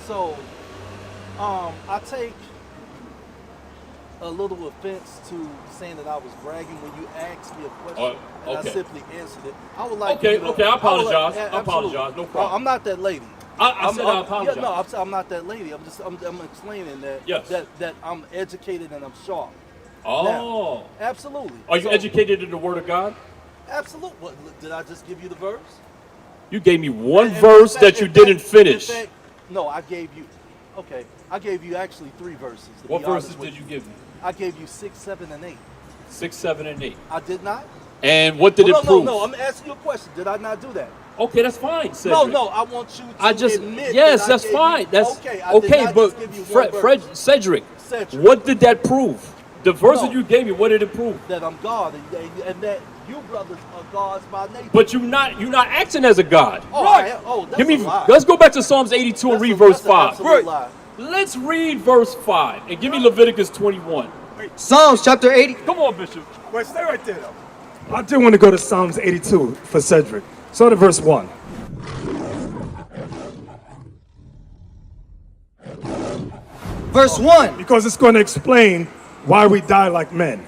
So, I take a little offense to saying that I was bragging when you asked me a question and I simply answered it. I would like Okay, I apologize. I apologize. No problem. I'm not that lady. I said I apologize. Yeah, no, I'm not that lady. I'm explaining that that I'm educated and I'm sharp. Oh. Now, absolutely. Are you educated in the Word of God? Absolutely. What, did I just give you the verse? You gave me one verse that you didn't finish. No, I gave you. Okay, I gave you actually 3 verses. What verses did you give me? I gave you 6, 7, and 8. 6, 7, and 8. I did not. And what did it prove? No, I'm asking you a question. Did I not do that? Okay, that's fine, Cedric. No, I want you to admit yes, that that's fine. That's okay, but Cedric, what did that prove? The verse that you gave me, what did it prove? That I'm God and that you brothers are gods by nature. But you're not acting as a god. Oh, right. That's a lie. Let's go back to Psalms 82 and read verse 5. Right. Let's read verse 5 and give me Leviticus 21. Psalms chapter 80. Come on, Bishop. Wait, stay right there, though. I do want to go to Psalms 82 for Cedric. So to verse 1. Verse 1. Because it's going to explain why we die like men.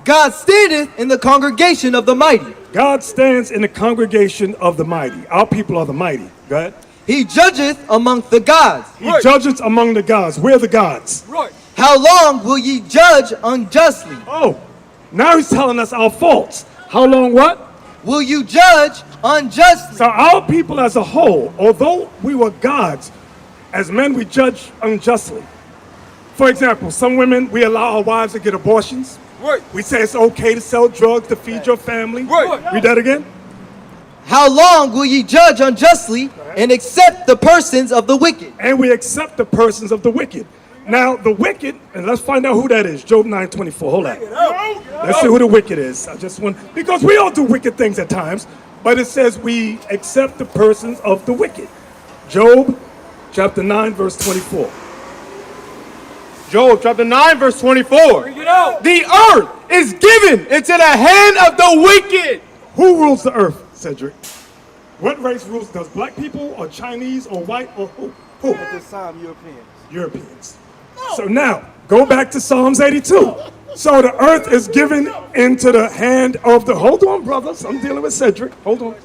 God standeth in the congregation of the mighty. God stands in the congregation of the mighty. Our people are the mighty. Go ahead. He judgeth among the gods. He judgeth among the gods. We're the gods. Right. How long will ye judge unjustly? Oh, now he's telling us our faults. How long what? Will you judge unjustly? So our people as a whole, although we were gods, as men we judge unjustly. For example, some women, we allow our wives to get abortions. Right. We say it's okay to sell drugs to feed your family. Right. Read that again. How long will ye judge unjustly and accept the persons of the wicked? And we accept the persons of the wicked. Now, the wicked, and let's find out who that is. Job 9:24. Hold on. Let's see who the wicked is. I just want, because we all do wicked things at times, but it says we accept the persons of the wicked. Job chapter 9, verse 24. Job chapter 9, verse 24. The earth is given into the hand of the wicked. Who rules the earth, Cedric? What race rules? Does black people or Chinese or white or who? Who? At this time, Europeans. Europeans. So now, go back to Psalms 82. So the earth is given into the hand of the... Hold on, brothers. I'm dealing with Cedric. Hold on.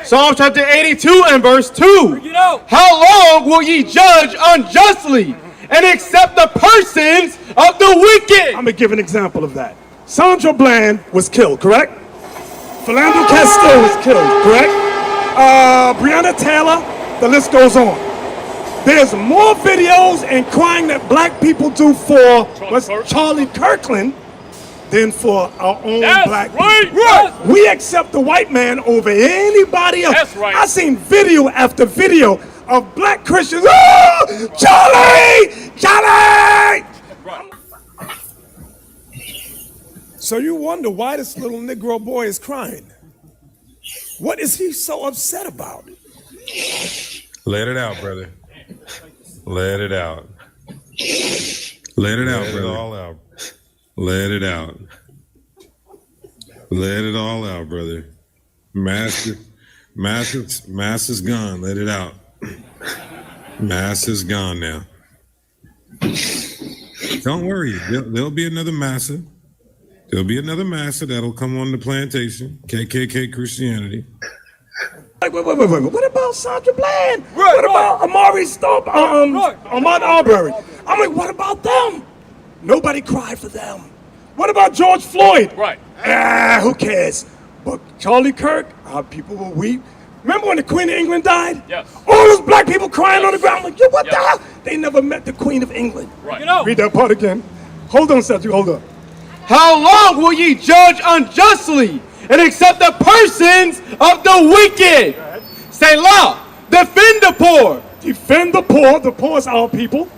Psalm chapter 82 and verse 2. How long will ye judge unjustly and accept the persons of the wicked? I'm going to give an example of that. Sandra Bland was killed, correct? Philando Castile was killed, correct? Breonna Taylor, the list goes on. There's more videos and crying that black people do for Charlie Kirkland than for our own black people. Right. We accept the white man over anybody else. That's right. I've seen video after video of black Christians. Oh, Charlie! Charlie! Right. So you wonder why this little Negro boy is crying. What is he so upset about? Let it out, brother. Let it out. Let it out, brother. Let it all out. Let it out. Let it all out, brother. Mass is gone. Let it out. Mass is gone now. Don't worry. There'll be another massa. There'll be another massa that'll come on the plantation. KKK Christianity. Wait. What about Sandra Bland? What about Amari Stope? Ahmaud Arbery? I'm like, what about them? Nobody cried for them. What about George Floyd? Right. Who cares? But Charlie Kirk, our people will weep. Remember when the Queen of England died? Yes. All those black people crying on the ground. Like, yo, what the hell? They never met the Queen of England. Right. Read that part again. Hold on, Cedric, hold on. How long will ye judge unjustly and accept the persons of the wicked? Say loud. Defend the poor. Defend the poor. The poor is our people.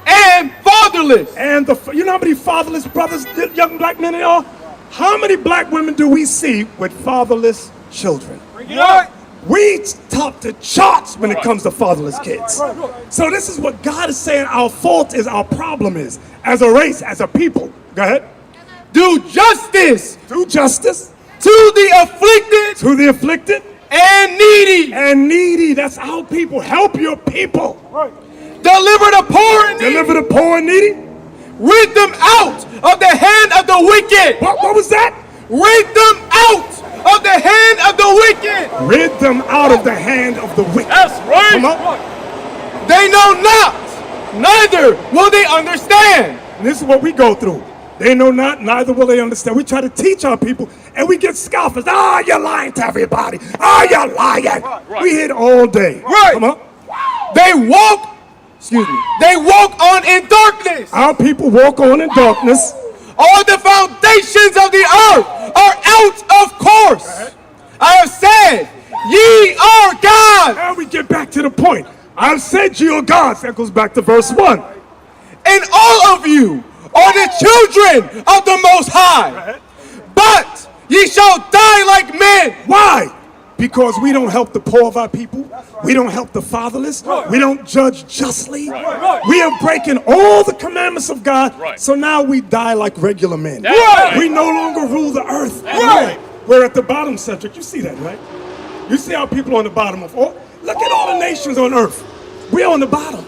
And fatherless. And you know how many fatherless brothers, young black men are? How many black women do we see with fatherless children? We top the charts when it comes to fatherless kids. So this is what God is saying our fault is, our problem is, as a race, as a people. Go ahead. Do justice. Do justice. To the afflicted. To the afflicted. and needy. And needy. That's our people. Help your people. Right. Deliver the poor and needy. Deliver the poor and needy. Rid them out of the hand of the wicked. What was that? Rid them out of the hand of the wicked. Rid them out of the hand of the wicked. That's right. Come on. They know not, neither will they understand. And this is what we go through. They know not, neither will they understand. We try to teach our people, and we get scoffers. Ah, you're lying to everybody. Ah, you're lying. Right. We hit all day. Right. Come on. They walk on in darkness. Our people walk on in darkness. All the foundations of the earth are out of course. I have said, ye are gods. Now we get back to the point. I've said ye are gods. That goes back to verse 1. And all of you are the children of the Most High. But ye shall die like men. Why? Because we don't help the poor of our people. We don't help the fatherless. We don't judge justly. We are breaking all the commandments of God. So now we die like regular men. We no longer rule the earth. We're at the bottom, Cedric. You see that, right? You see our people on the bottom of all. Look at all the nations on earth. We're on the bottom.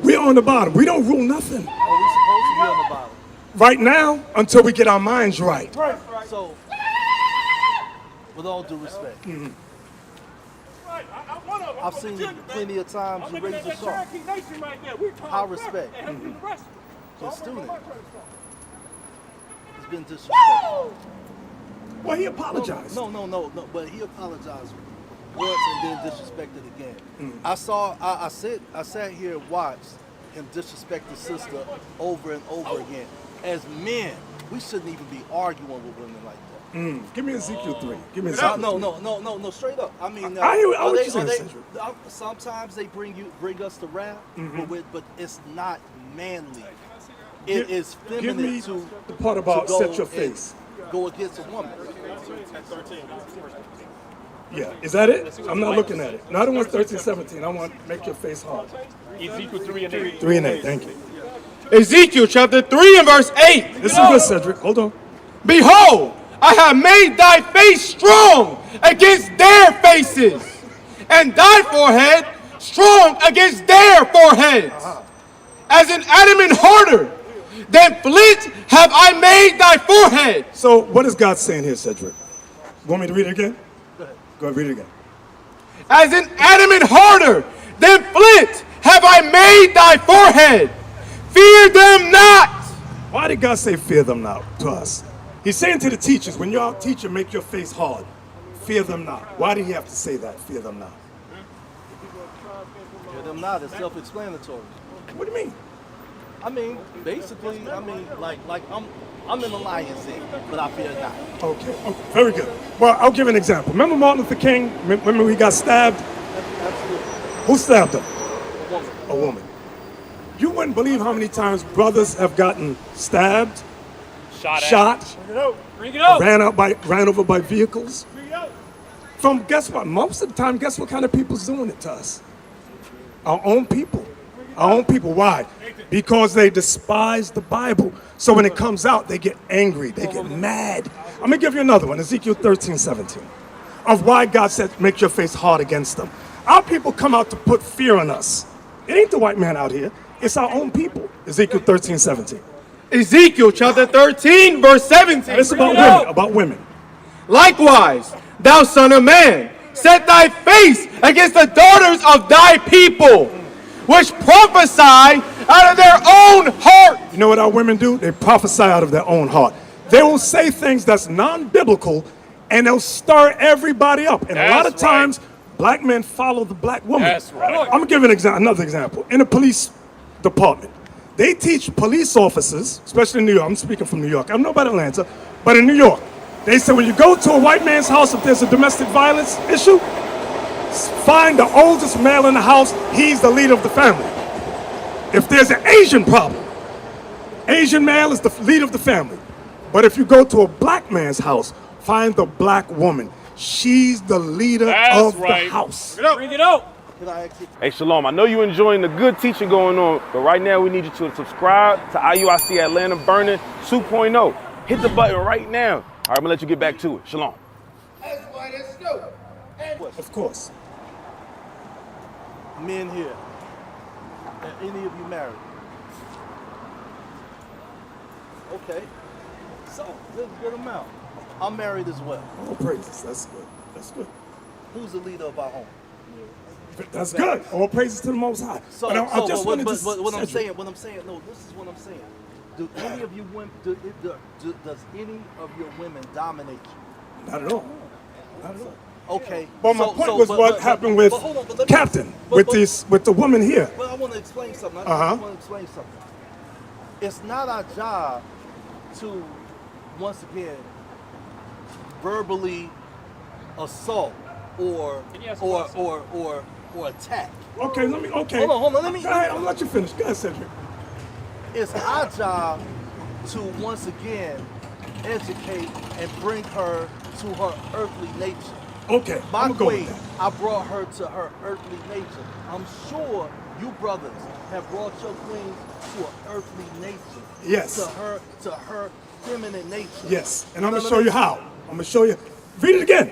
We're on the bottom. We don't rule nothing. Are we supposed to be on the bottom? Right now, until we get our minds right. So, with all due respect, I've seen you plenty of times you raise your sharp. High respect. So, student, it's been disrespectful. Well, he apologized. No, but he apologized once and then disrespected again. I sat here and watched him disrespect his sister over and over again. As men, we shouldn't even be arguing with women like that. Give me Ezekiel 3. Give me Ezekiel 3. No, straight up. I mean, sometimes they bring us to wrath, but it's not manly. It is feminine to the part about set your face. Go against a woman. Yeah, is that it? I'm not looking at it. No, I don't want 13, 17. I want make your face hard. Ezekiel 3 and 8. 3 and 8, thank you. Ezekiel chapter 3 and verse 8. This is good, Cedric. Hold on. Behold, I have made thy face strong against their faces, and thy forehead strong against their foreheads. As an adamant harder than flint have I made thy forehead. So what is God saying here, Cedric? Want me to read it again? Go ahead, read it again. As an adamant harder than flint have I made thy forehead. Fear them not. Why did God say fear them not to us? He's saying to the teachers, when you're out teaching, make your face hard. Fear them not. Why did he have to say that? Fear them not. Fear them not. It's self-explanatory. What do you mean? I mean, basically, like I'm in the lion's den, but I fear not. Okay, very good. Well, I'll give an example. Remember Martin Luther King? Remember he got stabbed? Absolutely. Who stabbed him? A woman. A woman. You wouldn't believe how many times brothers have gotten stabbed, shot, ran over by vehicles. From, guess what? Most of the time, guess what kind of people's doing it to us? Our own people. Our own people. Why? Because they despise the Bible. So when it comes out, they get angry. They get mad. I'm going to give you another one. Ezekiel 13, 17. Of why God said, make your face hard against them. Our people come out to put fear in us. It ain't the white man out here. It's our own people. Ezekiel 13, 17. Ezekiel chapter 13, verse 17. It's about women. About women. Likewise, thou son of man, set thy face against the daughters of thy people, which prophesy out of their own heart. You know what our women do? They prophesy out of their own heart. They will say things that's non-biblical, and they'll stir everybody up. And a lot of times, black men follow the black woman. That's right. I'm going to give another example. In the police department, they teach police officers, especially in New York. I'm speaking from New York. I don't know about Atlanta, but in New York, they say when you go to a white man's house, if there's a domestic violence issue, find the oldest male in the house. He's the leader of the family. If there's an Asian problem, Asian male is the leader of the family. But if you go to a black man's house, find the black woman. She's the leader of the house. Bring it out. Hey, Shalom, I know you're enjoying the good teaching going on, but right now we need you to subscribe to IUIC Atlanta Burning 2.0. Hit the button right now. All right, I'm going to let you get back to it. Shalom. That's why that's dope. Of course. Men here, are any of you married? Okay, so there's a good amount. I'm married as well. All praises. That's good. That's good. Who's the leader of our home? That's good. All praises to the Most High. So, But I just wanted to what I'm Cedric, saying, no, this is what I'm saying. Do any of you women, does any of your women dominate you? Not at all. Not at all. Okay. But my point was what happened with hold on, let me- Captain, but- with the woman here. Well, I want to explain something. I Uh-huh. want to explain something. It's not our job to, once again, verbally assault or Can you ask a question? or attack. Okay, okay. Hold on, let me- Go ahead, I'll let you finish. Go ahead, Cedric. It's our job to once again educate and bring her to her earthly nature. Okay, My I'm gonna go queen, with that. I brought her to her earthly nature. I'm sure you brothers have brought your queens to an earthly nature. Yes. To her feminine nature. Yes, and I'm know gonna what show I you mean? how. I'm gonna show you. Read it again.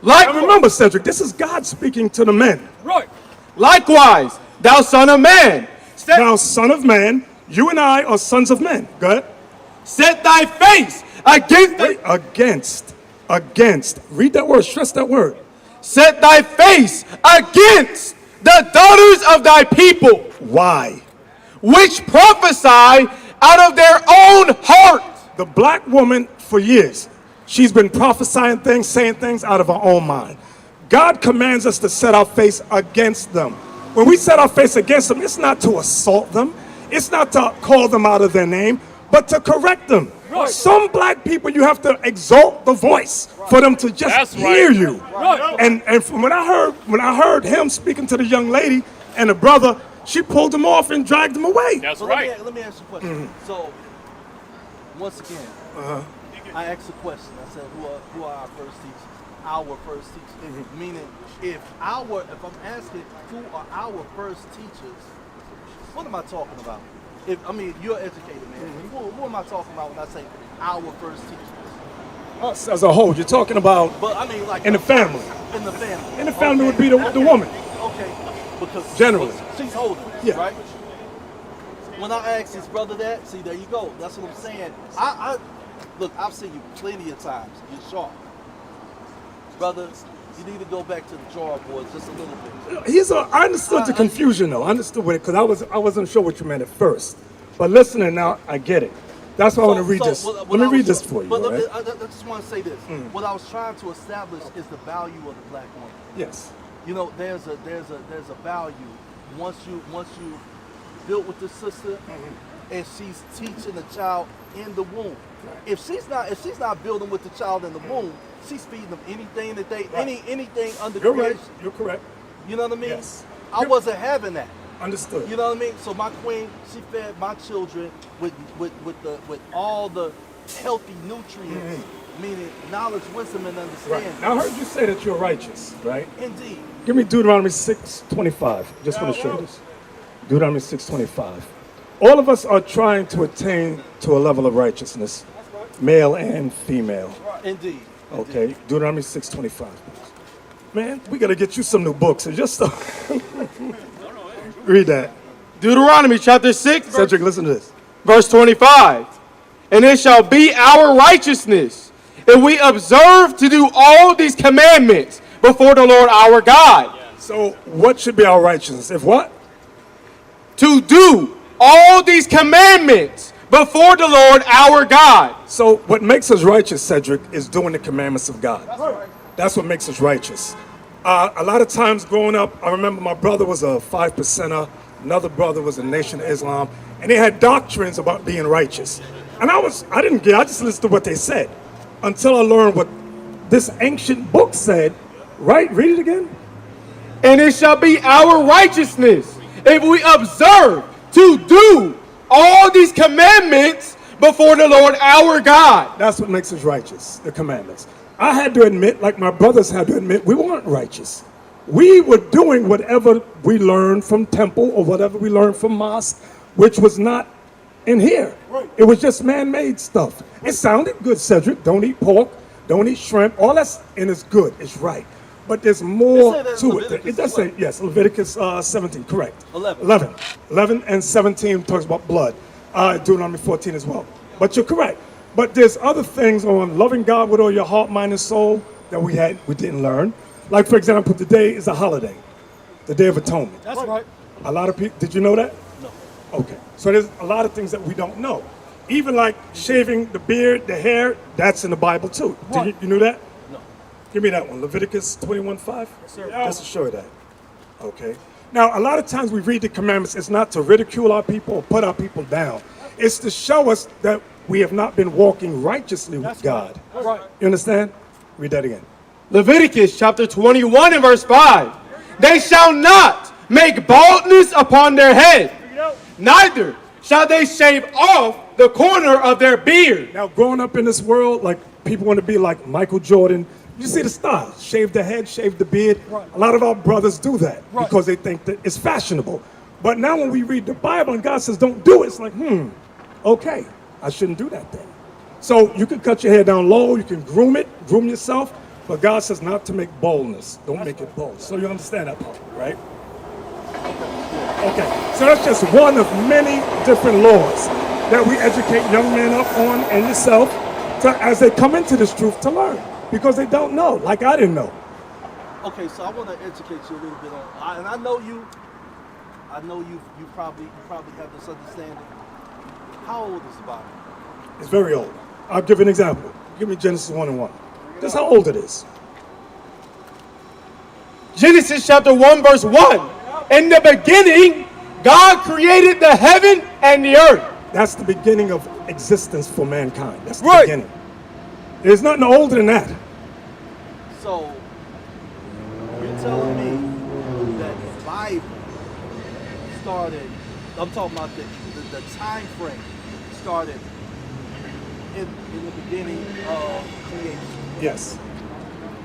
Like, Now remember, Cedric, this is God speaking to the men. Right. likewise, thou son of man, Now, son of man, you and I are sons of men. Go ahead. set thy face against the, Wait, against. Read that word, stress that word. set thy face against the daughters of thy people, Why? which prophesy out of their own heart. The black woman, for years, she's been prophesying things, saying things out of her own mind. God commands us to set our face against them. When we set our face against them, it's not to assault them, it's not to call them out of their name, but to correct them. Right. Some black people, you have to exalt the voice for them to just That's right. hear you. Right. And from when I heard him speaking to the young lady and the brother, she pulled him off and dragged him away. That's So right. let me ask you a question. So, once again, I asked a question. I said, who are our first teachers? Our first teachers. Meaning, if I'm asking who are our first teachers, what am I talking about? You're educated, man. Who am I talking about when I say our first teachers? Us as a whole, you're talking about But I mean, like in the family. In the family. In the family would be the woman. Okay. Because Generally. she's holding, Yeah. right? When I asked his brother that, see, there you go. That's what I'm saying. Look, I've seen you plenty of times. You're sharp. Brother, you need to go back to the drawing board just a little bit. I understood the confusion though. I understood it because I wasn't sure what you meant at first. But listening now, I get it. That's why I want to read this. Let me read this for you. But all right? I just want to say this. What I was trying to establish is the value of the black woman. Yes. You know, there's a value once you built with the sister, and she's teaching the child in the womb. If she's not building with the child in the womb, she's feeding them anything that they anything under You're right. creation. You're correct. You know what I mean? Yes. I wasn't having that. Understood. You know what I mean? So my queen, she fed my children with all the healthy nutrients, meaning knowledge, wisdom, and Right. understanding. Now I heard you say that you're righteous, right? Indeed. Give me Deuteronomy 6:25. Just want to show you this. Deuteronomy 6:25. All of us are trying to attain to a level of righteousness, male and female. Indeed. Okay, Deuteronomy 6:25. Man, we gotta get you some new books. And just read that. Deuteronomy chapter 6, Cedric, listen to this. verse 25. And it shall be our righteousness if we observe to do all these commandments before the Lord our God. So, what should be our righteousness? If what? To do all these commandments before the Lord our God. So, what makes us righteous, Cedric, is doing the commandments of God. That's what makes us righteous. A lot of times growing up, I remember my brother was a 5%er, another brother was a Nation of Islam, and they had doctrines about being righteous. And I didn't get, I just listened to what they said until I learned what this ancient book said. Right? Read it again. And it shall be our righteousness if we observe to do all these commandments before the Lord our God. That's what makes us righteous, the commandments. I had to admit, like my brothers had to admit, we weren't righteous. We were doing whatever we learned from temple or whatever we learned from mosque, which was not in here. It was just man-made stuff. It sounded good, Cedric. Don't eat pork, don't eat shrimp. All that's in is good, it's right. but there's more It say that in to it. Leviticus It does as well. say, yes, Leviticus 17, correct. 11. 11 and 17 talks about blood. Deuteronomy 14 as well. But you're correct. But there's other things on loving God with all your heart, mind, and soul that we didn't learn. Like, for example, today is a holiday, the Day of Atonement. That's right. A lot of people, did you know that? No. Okay. So there's a lot of things that we don't know. Even like shaving the beard, the hair, that's in the Bible too. Right. You knew that? No. Give me that one. Leviticus 21:5? Yes, sir. Just to show you that. Okay. Now, a lot of times we read the commandments, it's not to ridicule our people or put our people down. It's to show us that we have not been walking righteously with God. Right. You understand? Read that again. Leviticus chapter 21 and verse 5. They shall not make baldness upon their head, neither shall they shave off the corner of their beard. Now, growing up in this world, like people want to be like Michael Jordan, you see the style. Shave the head, shave the beard. Right. A lot of our brothers do that Right. because they think that it's fashionable. But now when we read the Bible and God says don't do it, it's like, okay, I shouldn't do that then. So you can cut your hair down low, you can groom yourself, but God says not to make boldness. Don't make it bold. So you understand that part, right? Okay, so that's just one of many different laws that we educate young men up on and yourself as they come into this truth to learn, because they don't know, like I didn't know. Okay, so I want to educate you a little bit on, and I know you probably have this understanding. How old is the Bible? It's very old. I'll give an example. Give me Genesis 1:1. This is how old it is. Genesis chapter 1 verse 1. In the beginning, God created the heaven and the earth. That's the beginning of existence for mankind. That's the Right. beginning. There's nothing older than that. So you're telling me that the Bible started? I'm talking about the time frame started in the beginning of creation. Yes.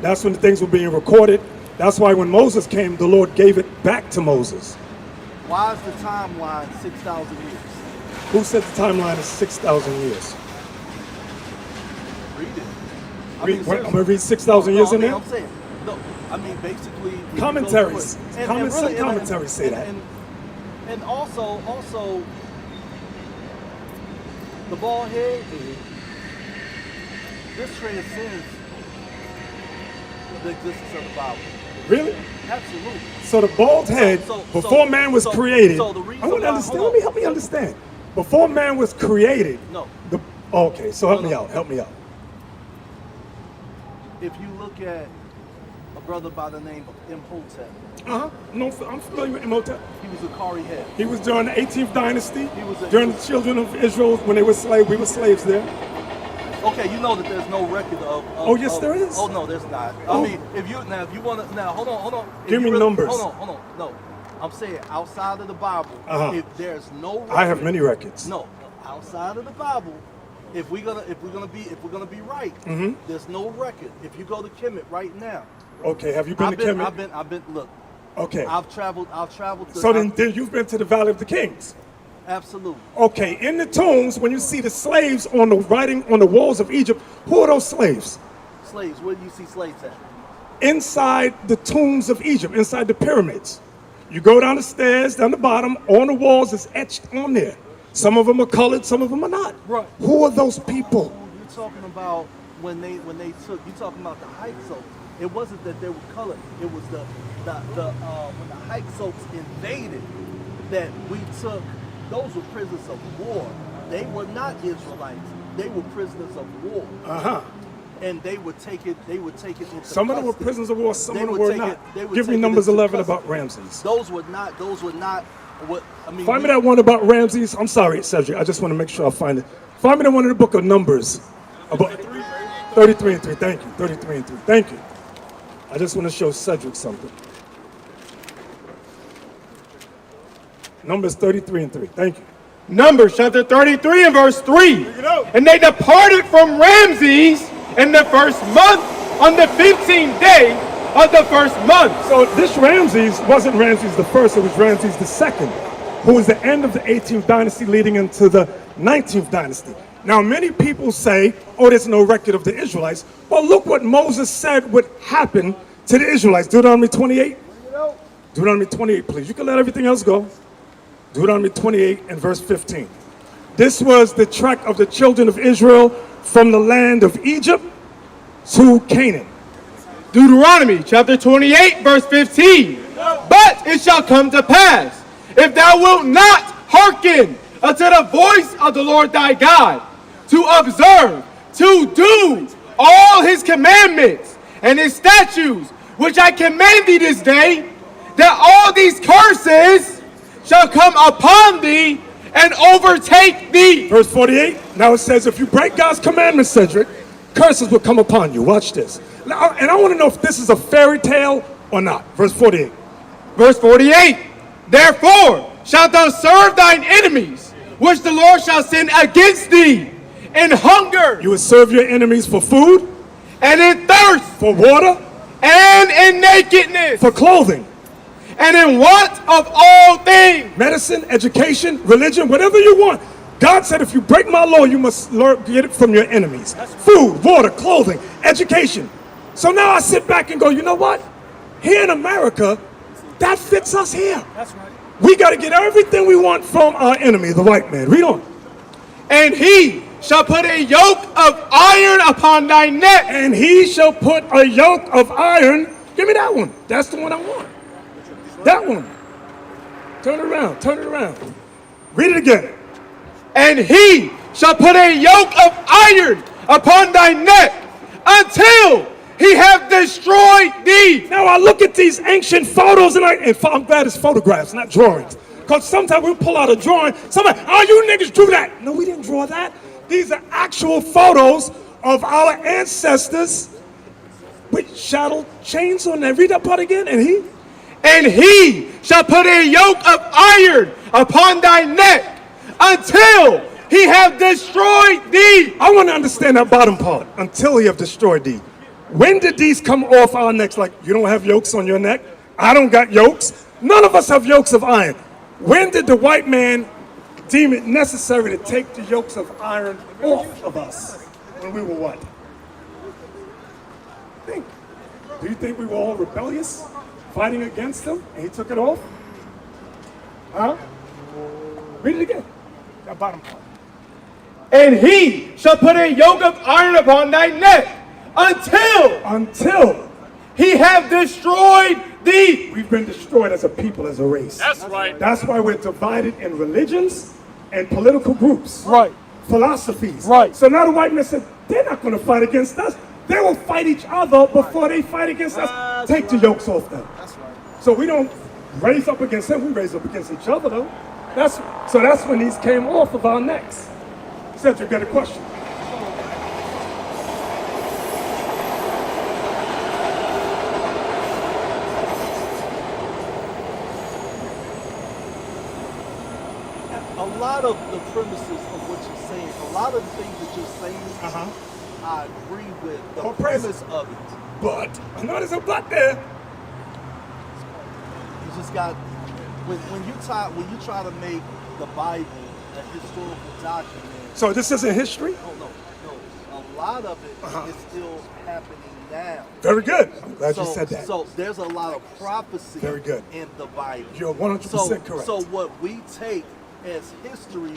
That's when the things were being recorded. That's why when Moses came, the Lord gave it back to Moses. Why is the timeline 6,000 years? Who said the timeline is 6,000 years? Read it. I'm going to read 6,000 years in there? I'm saying, no, I mean, basically. if you go Commentaries. through it- Some commentaries say that. And also, the bald head, this transcends the existence of the Bible. Really? Absolutely. So the bald head, before man was created, so the reason I want to why- understand. hold on. Help me understand. Before man was created, No. Okay, so help No, me no. out. Help me out. If you look at a brother by the name of Imhotep, No, I'm familiar with Imhotep. he was a Kari head. He was during the 18th dynasty, He was a- during the children of Israel when they were slaves. We were slaves there. Okay, you know that there's no record of. Oh, yes, there is. Oh no, there's not. Oh. I mean, if you want to hold on. If Give you me numbers. Hold on. No, I'm saying outside of the Bible, if there's no. Record, I have many records. No, outside of the Bible, if we're gonna be right, there's no record. If you go to Kemet right now. Okay, have you been to Kemet? I've been. Look. Okay. I've traveled. To, So then you've been to the Valley of the Kings. Absolutely. Okay, in the tombs, when you see the slaves on the writing on the walls of Egypt, who are those slaves? Slaves. Where do you see slaves at? Inside the tombs of Egypt, inside the pyramids. You go down the stairs, down the bottom, on the walls, it's etched on there. Some of them are colored, some of them are not. Right. Who are those people? You're talking about when they took. You're talking about the Hyksos. It wasn't that they were colored. It was when the Hyksos invaded, that we took. Those were prisoners of war. They were not Israelites. They were prisoners of war. And they would take it. Into Some of them were custody. prisoners of war, some They of them would were take not. it- they would Give me take it numbers into 11 custody. about Ramses. Those were not. What I mean. Find me that one about Ramses. I'm sorry, Cedric. I just want to make sure I find it. Find me the one in the book of Numbers. About 33 and 3. Thank you. 33 and 3. Thank you. I just want to show Cedric something. Numbers 33 and 3. Thank you. Numbers chapter 33 and verse 3. And they departed from Ramses in the first month on the 15th day of the first month. So this Ramses wasn't Ramses the first, it was Ramses the second, who was the end of the 18th dynasty leading into the 19th dynasty. Now many people say, oh, there's no record of the Israelites. Well, look what Moses said would happen To the Israelites, Deuteronomy 28. Deuteronomy 28, please. You can let everything else go. Deuteronomy 28 and verse 15. This was the trek of the children of Israel from the land of Egypt to Canaan. Deuteronomy chapter 28, verse 15. But it shall come to pass, if thou wilt not hearken unto the voice of the Lord thy God, to observe, to do all his commandments and his statutes, which I command thee this day, that all these curses shall come upon thee and overtake thee. Verse 48, now it says, if you break God's commandments, Cedric, curses will come upon you. Watch this. Now, and I want to know if this is a fairy tale or not. Verse 48. Verse 48, therefore shalt thou serve thine enemies, which the Lord shall send against thee, in hunger, You will serve your enemies for food, and in thirst, for water, and in nakedness, for clothing, and in want of all things. medicine, education, religion, whatever you want. God said if you break my law, you must get it from your enemies. Food, water, clothing, education. So now I sit back and go, you know what? Here in America, that fits us here. That's right. We got to get everything we want from our enemy, the white man. Read on. And he shall put a yoke of iron upon thy neck. And he shall put a yoke of iron. Give me that one. That's the one I want. That one. Turn it around. Turn it around. Read it again. And he shall put a yoke of iron upon thy neck until he have destroyed thee. Now I look at these ancient photos and I'm glad it's photographs, not drawings. Because sometimes we'll pull out a drawing. Somebody, oh, you niggas drew that. No, we didn't draw that. These are actual photos of our ancestors with shadow chains on them. Read that part again. And he shall put a yoke of iron upon thy neck until he have destroyed thee. I want to understand that bottom part. Until he have destroyed thee. When did these come off our necks? Like, you don't have yokes on your neck. I don't got yokes. None of us have yokes of iron. When did the white man deem it necessary to take the yokes of iron off of us? When we were what? Think. Do you think we were all rebellious, fighting against him, and he took it off? Huh? Read it again. That bottom part. And he shall put a yoke of iron upon thy neck until he have destroyed thee. We've been destroyed as a people, as a race. That's right. That's why we're divided in religions and political groups. Right. Philosophies. Right. So now the white man said, they're not going to fight against us. They will fight each other before they fight against us. Take the yokes off them. That's right. So we don't raise up against them, we raise up against each other though. So that's when these came off of our necks. Cedric, got a question? A lot of the premises of what you're saying, a lot of the things that you're saying, I agree with the Oh, praise premise of it. But, I know there's a but there. You just got when you try to make the Bible a historical document. So this isn't history? No. A lot of it is still happening now. Very good. I'm glad you said that. So there's a lot of prophecy Very good. in the Bible. You're 100% correct. So what we take as history,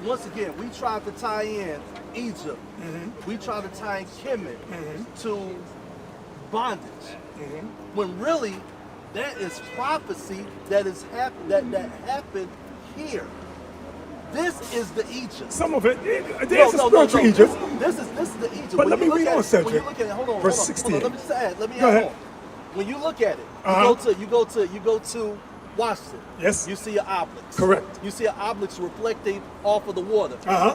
once again, we tried to tie in Egypt. We tried to tie in Kemet to bondage. When really, that is prophecy that is that happened here. This is the Egypt. Some of it, there's a spiritual Egypt. This is the Egypt. But When let you me look read at on, it- Cedric. When you look at it, hold on, Verse hold on, 68. let me just add. Let me Go add ahead. on. When you look at it, you go to Washington. Yes. You see an obelisk. Correct. You see an obelisk reflecting off of the water. Uh-huh.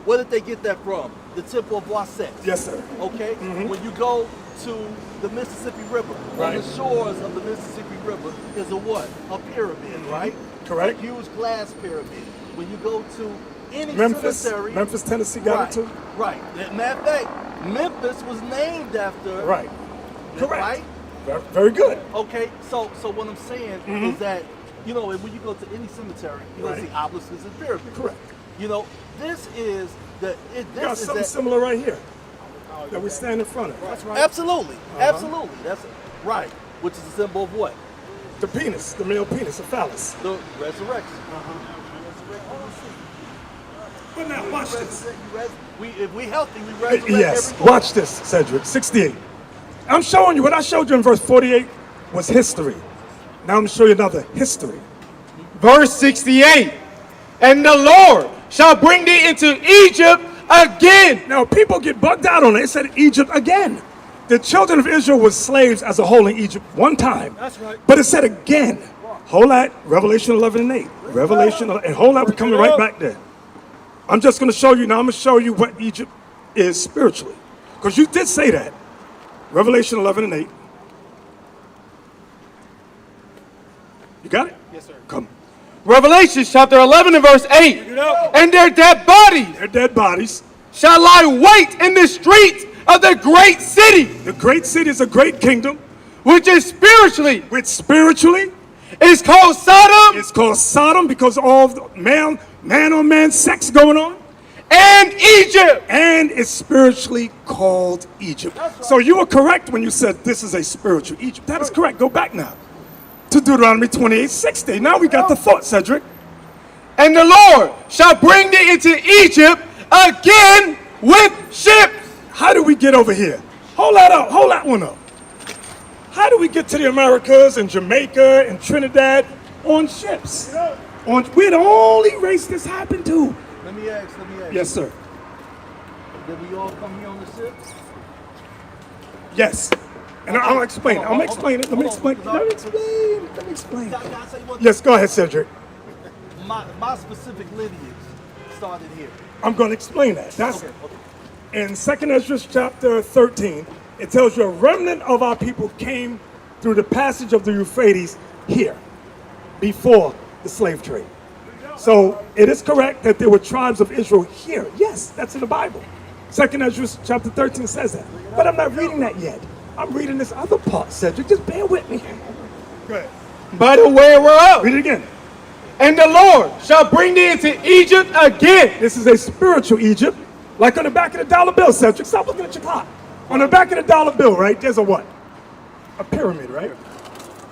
Where did they get that from? The Temple of Waset. Yes, sir. Okay? When you go to the Mississippi River, Right. on the shores of the Mississippi River is a what? A pyramid, right? Correct. A huge glass pyramid. When you go to any Memphis, cemetery, Tennessee got it too? Right. Matter of fact, Memphis was named after. Right. Correct. Right. Very good. Okay. So what I'm saying is that when you go to any cemetery, you're gonna see obelisks and pyramids. Correct. This is the. We got something similar right here that we stand in front of. Absolutely. Absolutely. Right. Which is a symbol of what? The penis, the male penis, the phallus. The resurrection. But now, watch this. If we healthy, we resurrect Yes, every watch this, Cedric. 68. I'm showing you what I showed you in verse 48 was history. Now I'm going to show you another history. Verse 68. And the Lord shall bring thee into Egypt again. Now people get bugged out on it. It said Egypt again. The children of Israel were slaves as a whole in Egypt one time. That's right. But it said again. Hold that. Revelation 11 and 8. Revelation, and hold that. We're coming right back there. I'm just going to show you now. I'm going to show you what Egypt is spiritually. Because you did say that. Revelation 11 and 8. You got it? Yes, sir. Come. Revelation chapter 11 and verse 8. And their dead bodies Their dead bodies. shall lie wait in the streets of the great city, The great city is a great kingdom, which is spiritually which spiritually is called Sodom it's called Sodom because of all the man on man sex going on. and Egypt. And it's spiritually called Egypt. So you were correct when you said this is a spiritual Egypt. That is correct. Go back now to Deuteronomy 28:60. Now we got the thought, Cedric. And the Lord shall bring thee into Egypt again with ships. How do we get over here? Hold that up. Hold that one up. How do we get to the Americas and Jamaica and Trinidad on ships? We're the only race this happened to. Let me ask. Yes, sir. Did we all come here on the ship? Yes. And I'll explain. Hold on, Let me explain. hold on. Let me explain. Can I say one Yes, go ahead, Cedric. My specific lineage started here. I'm going to explain that. That's Okay. in 2nd Ezra chapter 13. It tells you a remnant of our people came through the passage of the Euphrates here before the slave trade. So it is correct that there were tribes of Israel here. Yes, that's in the Bible. 2nd Ezra chapter 13 says that. But I'm not reading that yet. I'm reading this other part, Cedric. Just bear with me. Go ahead. By the way whereof. Read it again. And the Lord shall bring thee into Egypt again. This is a spiritual Egypt. Like on the back of the dollar bill, Cedric. Stop looking at your clock. On the back of the dollar bill, right, there's a what? A pyramid, right?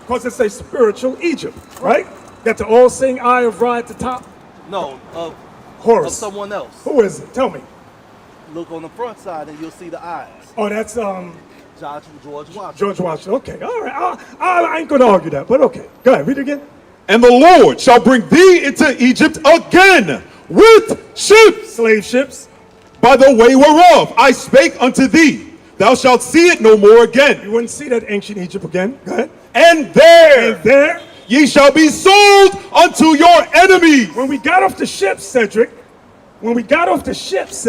Because it's a spiritual Egypt, right? Got the all-seeing eye of Ra at the top. No, of Horus. someone else. Who is it? Tell me. Look on the front side and you'll see the eyes. Oh, that's George Washington. George Washington. Okay, all right. I ain't gonna argue that, but okay. Go ahead, read it again. And the Lord shall bring thee into Egypt again with ships, Slave ships. by the way whereof I spake unto thee. Thou shalt see it no more again. You wouldn't see that ancient Egypt again. Go ahead. And there And there, ye shall be sold unto your enemies. when we got off the ships, Cedric, when we got off the ships,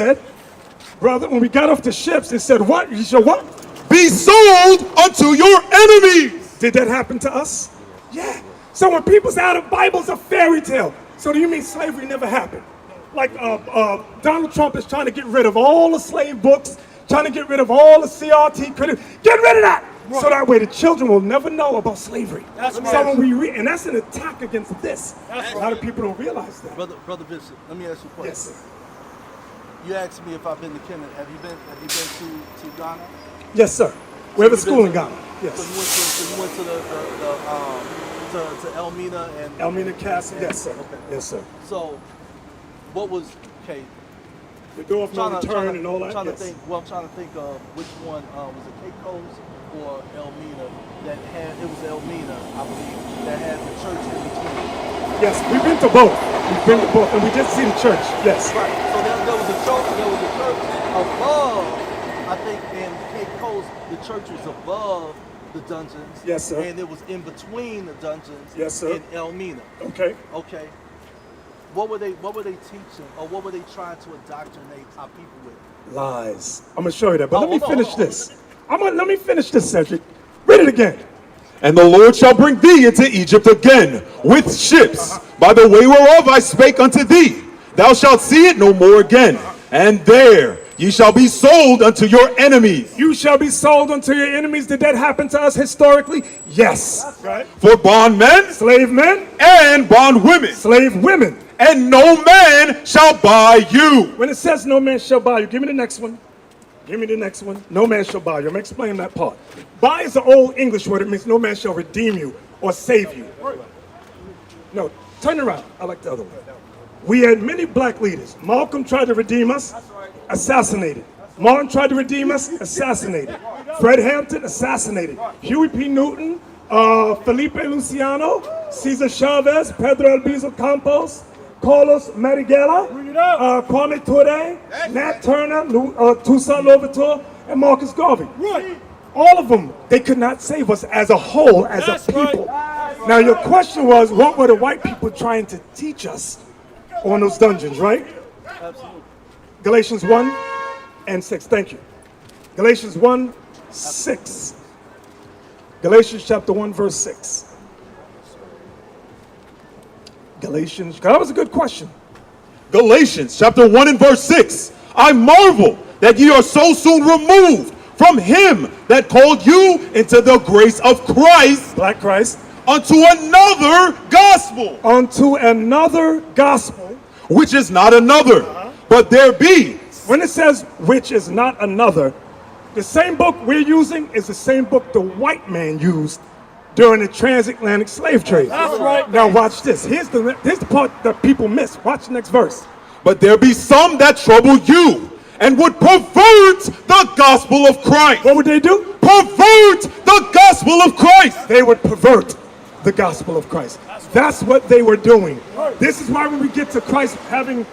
when we got off the ships, it said what? You shall what? Be sold unto your enemies. Did that happen to us? Yeah. So when people say, the Bible's a fairy tale, so do you mean slavery never happened? Like Donald Trump is trying to get rid of all the slave books, trying to get rid of all the CRT credit. Get rid of that! Right. So that way the children will never know about slavery. That's right. So when we read, and that's an attack against this. That's a lot of people don't realize that. Brother Bishop, let me ask you a question. Yes, sir. You asked me if I've been to Kenya. Have you been to Ghana? Yes, sir. We have a school in Ghana. Yes. So you went to Elmina and Elmina Castle. Yes, sir. Okay. Yes, sir. So, what was The door of no return and all that. I'm Yes. trying to think of which one was it Caicos or Elmina that had it was Elmina, I believe, that had the church in between. Yes, we've been to both. We've been to both, and we did see the church. Yes. Right. So there was a church. There was a church above. I think in Caicos the church was above the dungeons. Yes, sir. And it was in between the dungeons. Yes, sir. In Elmina. Okay. Okay. What were they teaching, or what were they trying to indoctrinate our people with? Lies. I'm gonna show you that, but let me hold on, finish hold on. this. Let me finish this, Cedric. Read it again. And the Lord shall bring thee into Egypt again with ships, by the way whereof I spake unto thee. Thou shalt see it no more again. And there ye shall be sold unto your enemies. You shall be sold unto your enemies. Did that happen to us historically? Yes. Right. For bondmen Slave men, and bondwomen. slave women. And no man shall buy you. When it says no man shall buy you, give me the next one. Give me the next one. No man shall buy you. I'm going to explain that part. Buy is an old English word. It means no man shall redeem you or save you. No, turn around. I like the other one. We had many black leaders. Malcolm tried to redeem us, assassinated. Martin tried to redeem us, assassinated. Fred Hampton, assassinated. Huey P. Newton, Felipe Luciano, Cesar Chavez, Pedro Albizu Campos, Carlos Marighella, Kwame Ture, Nat Turner, Toussaint Louverture, and Marcus Garvey. Right. All of them, they could not save us as a whole, as a people. Now your question was, what were the white people trying to teach us on those dungeons, right? Absolutely. Galatians 1 and 6, thank you. Galatians 1, 6. Galatians chapter 1, verse 6. Galatians, that was a good question. Galatians chapter 1 and verse 6. I marvel that ye are so soon removed from him that called you into the grace of Christ, Black Christ, unto another gospel. unto another gospel. Which is not another, but there be. When it says which is not another, the same book we're using is the same book the white man used during the transatlantic slave trade. That's right. Now watch this. Here's the part that people miss. Watch the next verse. But there be some that trouble you and would pervert the gospel of Christ. What would they do? Pervert the gospel of Christ. They would pervert the gospel of Christ. That's what they were doing. This is why when we get to Christ having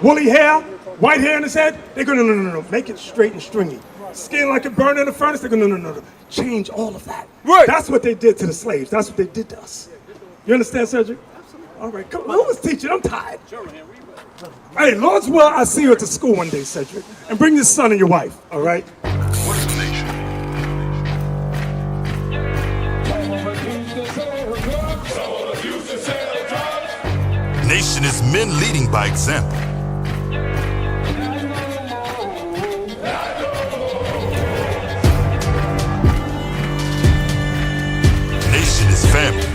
woolly hair, white hair in his head, they go, no, make it straight and stringy. Skin like it burned in the furnace, they go, no, change all of that. Right. That's what they did to the slaves. That's what they did to us. You understand, Cedric? All right, come on. Who was teaching? I'm tired. Hey, Lord's will, I'll see you at the school one day, Cedric. And bring your son and your wife, all right? What is the nation? Nation is men leading by example. Nation is family.